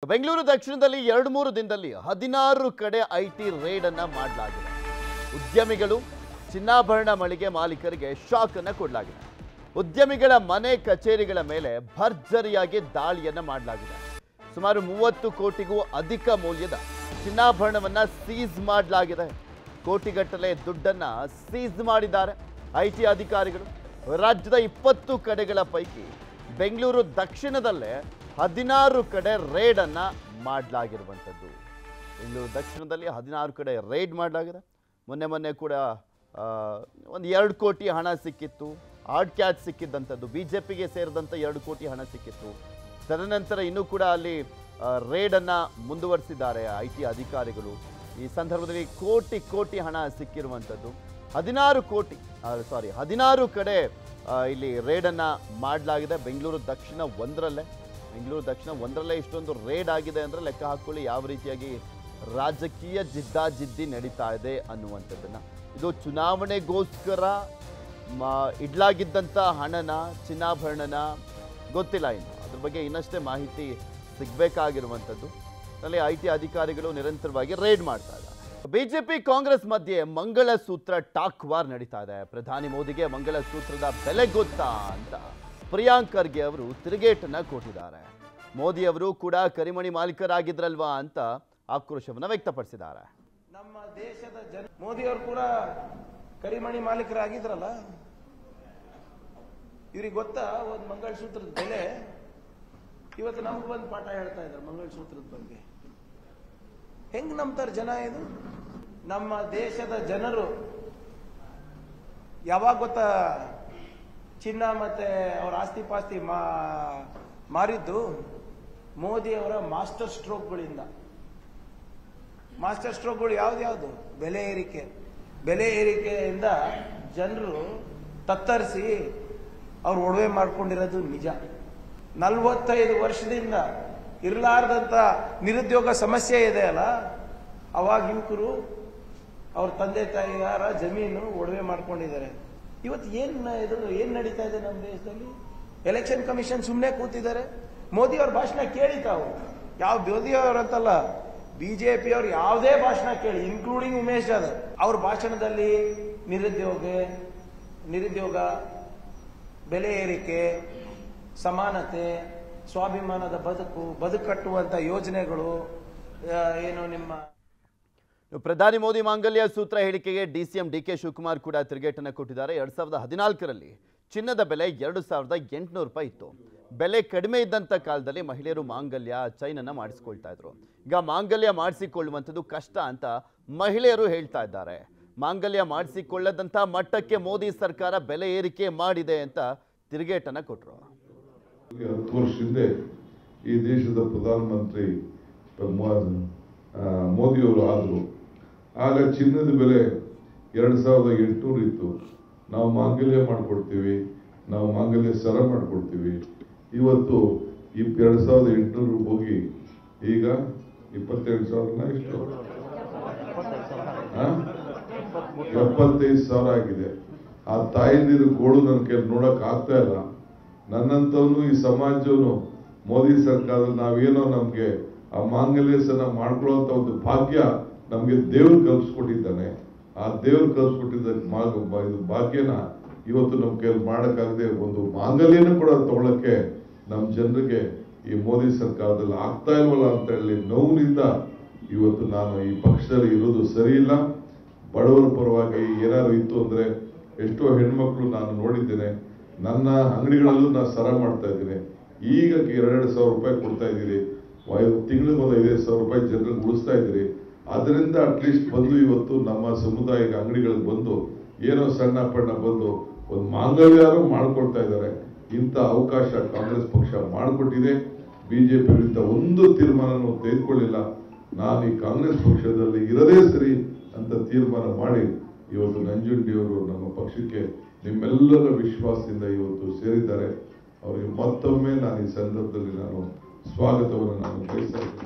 ಬೆಂಗಳೂರು ದಕ್ಷಿಣದಲ್ಲಿ 2-3 ದಿನದಲ್ಲಿ 16 ಕಡೆ ಐಟಿ ರೇಡ್ ಅನ್ನು ಮಾಡಲಾಗಿದೆ. ಉದ್ಯಮಿಗಳು ಚಿನ್ನಾಭರಣ ಮಳಿಗೆ ಮಾಲೀಕರಿಗೆ ಶಾಕ್ ಅನ್ನು ಕೊಡಲಾಗಿದೆ. ಉದ್ಯಮಿಗಳ ಮನೆ ಕಚೇರಿಗಳ ಮೇಲೆ ಭರ್ಜರಿಯಾಗಿ ದಾಳಿಯನ್ನು ಮಾಡಲಾಗಿದೆ. ಸುಮಾರು 30 ಕೋಟಿಗೂ ಅಧಿಕ ಮೌಲ್ಯದ ಚಿನ್ನಾಭರಣವನ್ನ ಸೀಸ್ ಮಾಡಲಾಗಿದೆ. ಕೋಟಿಗಟ್ಟಲೆ ದುಡ್ಡನ್ನ ಸೀಸ್ ಮಾಡಿದ್ದಾರೆ ಐಟಿ ಅಧಿಕಾರಿಗಳು. ರಾಜ್ಯದ 20 ಕಡೆಗಳ ಪೈಕಿ ಬೆಂಗಳೂರು ದಕ್ಷಿಣದಲ್ಲೇ 16 ಕಡೆ ರೇಡ್ ಅನ್ನ ಮಾಡಲಾಗಿರುವಂಥದ್ದು. ಬೆಂಗಳೂರು ದಕ್ಷಿಣದಲ್ಲಿ 16 ಕಡೆ ರೇಡ್ ಮಾಡಲಾಗಿದೆ. ಮೊನ್ನೆ ಕೂಡ ಒಂದು 2 ಕೋಟಿ ಹಣ ಸಿಕ್ಕಿತ್ತು. ಆರ್ಡ್ ಕ್ಯಾಚ್ ಸಿಕ್ಕಿದ್ದಂಥದ್ದು, ಬಿಜೆಪಿಗೆ ಸೇರಿದಂಥ 2 ಕೋಟಿ ಹಣ ಸಿಕ್ಕಿತ್ತು. ತದನಂತರ ಇನ್ನೂ ಕೂಡ ಅಲ್ಲಿ ರೇಡನ್ನು ಮುಂದುವರಿಸಿದ್ದಾರೆ ಐಟಿ ಅಧಿಕಾರಿಗಳು. ಈ ಸಂದರ್ಭದಲ್ಲಿ ಕೋಟಿ ಹಣ ಸಿಕ್ಕಿರುವಂಥದ್ದು. 16 ಕಡೆ ಇಲ್ಲಿ ರೇಡನ್ನು ಮಾಡಲಾಗಿದೆ. ಬೆಂಗಳೂರು ದಕ್ಷಿಣ ಒಂದರಲ್ಲೇ ಇಷ್ಟೊಂದು ರೇಡ್ ಆಗಿದೆ ಅಂದರೆ ಲೆಕ್ಕ ಹಾಕ್ಕೊಳ್ಳಿ ಯಾವ ರೀತಿಯಾಗಿ ರಾಜಕೀಯ ಜಿದ್ದಾಜಿದ್ದಿ ನಡೀತಾ ಇದೆ ಅನ್ನುವಂಥದ್ದನ್ನು. ಇದು ಚುನಾವಣೆಗೋಸ್ಕರ ಇಡ್ಲಾಗಿದ್ದಂಥ ಹಣನ, ಚಿನ್ನಾಭರಣನ ಗೊತ್ತಿಲ್ಲ ಇನ್ನು. ಅದ್ರ ಬಗ್ಗೆ ಇನ್ನಷ್ಟೇ ಮಾಹಿತಿ ಸಿಗಬೇಕಾಗಿರುವಂಥದ್ದು. ಅಲ್ಲಿ ಐಟಿ ಅಧಿಕಾರಿಗಳು ನಿರಂತರವಾಗಿ ರೇಡ್ ಮಾಡ್ತಾ ಇದ್ದಾರೆ. ಬಿಜೆಪಿ ಕಾಂಗ್ರೆಸ್ ಮಧ್ಯೆ ಮಂಗಳಸೂತ್ರ ಟಾಕ್ ವಾರ್ ನಡೀತಾ ಇದೆ. ಪ್ರಧಾನಿ ಮೋದಿಗೆ ಮಂಗಳಸೂತ್ರದ ಬೆಲೆ ಗೊತ್ತಾ ಅಂತ ಪ್ರಿಯಾಂಕ್ ಖರ್ಗೆ ಅವರು ತಿರುಗೇಟನ್ನ ಕೊಟ್ಟಿದ್ದಾರೆ. ಮೋದಿ ಅವರು ಕೂಡ ಕರಿಮಣಿ ಮಾಲೀಕರಾಗಿದ್ರಲ್ವಾ ಅಂತ ಆಕ್ರೋಶವನ್ನು ವ್ಯಕ್ತಪಡಿಸಿದ್ದಾರೆ. ನಮ್ಮ ದೇಶದ ಮೋದಿ ಅವರು ಕೂಡ ಕರಿಮಣಿ ಮಾಲೀಕರಾಗಿದ್ರಲ್ಲ, ಇವ್ರಿಗೆ ಗೊತ್ತಾ ಒಂದು ಮಂಗಳಸೂತ್ರದ ಬೆಲೆ? ಇವತ್ತು ನಮ್ಗೆ ಬಂದು ಪಾಠ ಹೇಳ್ತಾ ಇದ್ದಾರೆ ಮಂಗಳಸೂತ್ರದ ಬಗ್ಗೆ. ಹೆಂಗ್ ನಂಬ್ತಾರೆ ಜನ? ಇದು ನಮ್ಮ ದೇಶದ ಜನರು ಯಾವಾಗ ಗೊತ್ತಾ ಚಿನ್ನ ಮತ್ತೆ ಅವರ ಆಸ್ತಿ ಪಾಸ್ತಿ ಮಾರಿದ್ದು? ಮೋದಿ ಅವರ ಮಾಸ್ಟರ್ ಸ್ಟ್ರೋಕ್ಗಳಿಂದ. ಮಾಸ್ಟರ್ ಸ್ಟ್ರೋಕ್ಗಳು ಯಾವ್ದು? ಬೆಲೆ ಏರಿಕೆಯಿಂದ ಜನರು ತತ್ತರಿಸಿ ಅವ್ರು ಒಡವೆ ಮಾಡ್ಕೊಂಡಿರೋದು ನಿಜ. 45 ವರ್ಷದಿಂದ ಇರಲಾರ್ದಂತ ನಿರುದ್ಯೋಗ ಸಮಸ್ಯೆ ಇದೆ ಅಲ್ಲ, ಅವಾಗ ಯುವಕರು ಅವ್ರ ತಂದೆ ತಾಯಿಗಾರ ಜಮೀನು ಒಡವೆ ಮಾಡ್ಕೊಂಡಿದ್ದಾರೆ. ಇವತ್ತು ಏನ್ ನಡೀತಾ ಇದೆ ನಮ್ಮ ದೇಶದಲ್ಲಿ? ಎಲೆಕ್ಷನ್ ಕಮಿಷನ್ ಸುಮ್ಮನೆ ಕೂತಿದ್ದಾರೆ. ಮೋದಿ ಅವ್ರ ಭಾಷಣ ಕೇಳಿ ತಾವು, ಯಾವ ಮೋದಿ ಅವರಂತಲ್ಲ, ಬಿಜೆಪಿ ಅವ್ರು ಯಾವುದೇ ಭಾಷಣ ಕೇಳಿ, ಇನ್ಕ್ಲೂಡಿಂಗ್ ಉಮೇಶ್ ಜಾಧವ್ ಅವ್ರ ಭಾಷಣದಲ್ಲಿ ನಿರುದ್ಯೋಗ, ಬೆಲೆ ಏರಿಕೆ, ಸಮಾನತೆ, ಸ್ವಾಭಿಮಾನದ ಬದುಕು ಕಟ್ಟುವಂತ ಯೋಜನೆಗಳು ಏನು ನಿಮ್ಮ. ಪ್ರಧಾನಿ ಮೋದಿ ಮಾಂಗಲ್ಯ ಸೂತ್ರ ಹೇಳಿಕೆಗೆ ಡಿಸಿಎಂ ಡಿಕೆ ಶಿವಕುಮಾರ್ ಕೂಡ ತಿರುಗೇಟನ್ನು ಕೊಟ್ಟಿದ್ದಾರೆ. 2014ರಲ್ಲಿ ಚಿನ್ನದ ಬೆಲೆ 2800 ರೂಪಾಯಿ ಇತ್ತು. ಬೆಲೆ ಕಡಿಮೆ ಇದ್ದಂಥ ಕಾಲದಲ್ಲಿ ಮಹಿಳೆಯರು ಮಾಂಗಲ್ಯ ಚೈನನ್ನು ಮಾಡಿಸಿಕೊಳ್ತಾ ಇದ್ರು. ಈಗ ಮಾಂಗಲ್ಯ ಮಾಡಿಸಿಕೊಳ್ಳುವಂಥದ್ದು ಕಷ್ಟ ಅಂತ ಮಹಿಳೆಯರು ಹೇಳ್ತಾ ಇದ್ದಾರೆ. ಮಾಂಗಲ್ಯ ಮಾಡಿಸಿಕೊಳ್ಳದಂಥ ಮಟ್ಟಕ್ಕೆ ಮೋದಿ ಸರ್ಕಾರ ಬೆಲೆ ಏರಿಕೆ ಮಾಡಿದೆ ಅಂತ ತಿರುಗೇಟನ್ನು ಕೊಟ್ಟರು. 10 ವರ್ಷದಿಂದ ಈ ದೇಶದ ಪ್ರಧಾನಮಂತ್ರಿ ಮೋದಿಯವರು ಆದರು. ಆಗ ಚಿನ್ನದ ಬೆಲೆ 2800 ಇತ್ತು. ನಾವು ಮಾಂಗಲ್ಯ ಮಾಡಿಕೊಡ್ತೀವಿ, ನಾವು ಮಾಂಗಲ್ಯ ಸರ ಮಾಡಿಕೊಡ್ತೀವಿ. ಇವತ್ತು 2800 ಹೋಗಿ ಈಗ 22,000 ಎಷ್ಟು 75,000 ಆಗಿದೆ. ಆ ತಾಯಂದಿರು ಗೋಳು ನನ್ನ ಕೈಲಿ ನೋಡಕ್ ಆಗ್ತಾ ಇಲ್ಲ. ನನ್ನಂತವನು ಈ ಸಮಾಜವನು ಮೋದಿ ಸರ್ಕಾರದಲ್ಲಿ ನಾವೇನೋ ನಮ್ಗೆ ಆ ಮಾಂಗಲ್ಯ ಸರ ಮಾಡ್ಕೊಳ್ಳುವಂತ ಒಂದು ಭಾಗ್ಯ ನಮ್ಗೆ ದೇವ್ರು ಕಲ್ಪಿಸ್ಕೊಟ್ಟಿದ್ದಾನೆ. ಆ ದೇವ್ರು ಕಲ್ಪಿಸ್ಕೊಟ್ಟಿದ್ದ ಭಾಗ್ಯನ ಇವತ್ತು ನಮ್ ಕೈಲಿ ಮಾಡಕ್ಕಾಗದೆ ಒಂದು ಮಾಂಗಲ್ಯನ ಕೂಡ ತಗೊಳಕ್ಕೆ ನಮ್ಮ ಜನರಿಗೆ ಈ ಮೋದಿ ಸರ್ಕಾರದಲ್ಲಿ ಆಗ್ತಾ ಇಲ್ವಲ್ಲ ಅಂತ ಹೇಳಿ ನೋವಿನಿಂದ ಇವತ್ತು ನಾನು ಈ ಪಕ್ಷದಲ್ಲಿ ಇರೋದು ಸರಿ ಇಲ್ಲ. ಬಡವರ ಪರವಾಗಿ ಏನಾದ್ರು ಇತ್ತು ಅಂದ್ರೆ ಎಷ್ಟೋ ಹೆಣ್ಮಕ್ಳು ನಾನು ನೋಡಿದ್ದೇನೆ. ನನ್ನ ಅಂಗಡಿಗಳಲ್ಲೂ ನಾನು ಸರ ಮಾಡ್ತಾ ಇದ್ದೀನಿ. ಈಗ 2,000 ರೂಪಾಯಿ ಕೊಡ್ತಾ ಇದ್ದೀರಿ, ತಿಂಗಳಿಗೆ ಒಂದು 5,000 ರೂಪಾಯಿ ಜನರಿಗೆ ಉಳಿಸ್ತಾ ಇದ್ದೀರಿ. ಅದರಿಂದ ಅಟ್ಲೀಸ್ಟ್ ಬಂದು ಇವತ್ತು ನಮ್ಮ ಸಮುದಾಯದ ಅಂಗಡಿಗಳಿಗೆ ಬಂದು ಏನೋ ಸಣ್ಣ ಪಣ್ಣ ಬಂದು ಒಂದು ಮಾಂಗಲ್ಯಾರು ಮಾಡ್ಕೊಳ್ತಾ ಇದ್ದಾರೆ. ಇಂಥ ಅವಕಾಶ ಕಾಂಗ್ರೆಸ್ ಪಕ್ಷ ಮಾಡಿಕೊಟ್ಟಿದೆ. ಬಿಜೆಪಿ ವಿರುದ್ಧ ಒಂದು ತೀರ್ಮಾನನೂ ತೆಗೆದುಕೊಳ್ಳಿಲ್ಲ. ನಾನು ಈ ಕಾಂಗ್ರೆಸ್ ಪಕ್ಷದಲ್ಲಿ ಇರದೇ ಸರಿ ಅಂತ ತೀರ್ಮಾನ ಮಾಡಿ ಇವತ್ತು ನಂಜುಂಡಿಯವರು ನಮ್ಮ ಪಕ್ಷಕ್ಕೆ ನಿಮ್ಮೆಲ್ಲರ ವಿಶ್ವಾಸದಿಂದ ಇವತ್ತು ಸೇರಿದ್ದಾರೆ. ಅವರಿಗೆ ಮತ್ತೊಮ್ಮೆ ನಾನು ಈ ಸಂದರ್ಭದಲ್ಲಿ ಸ್ವಾಗತವನ್ನು ಬಯಸ್ತಾ ಇದ್ದೀನಿ.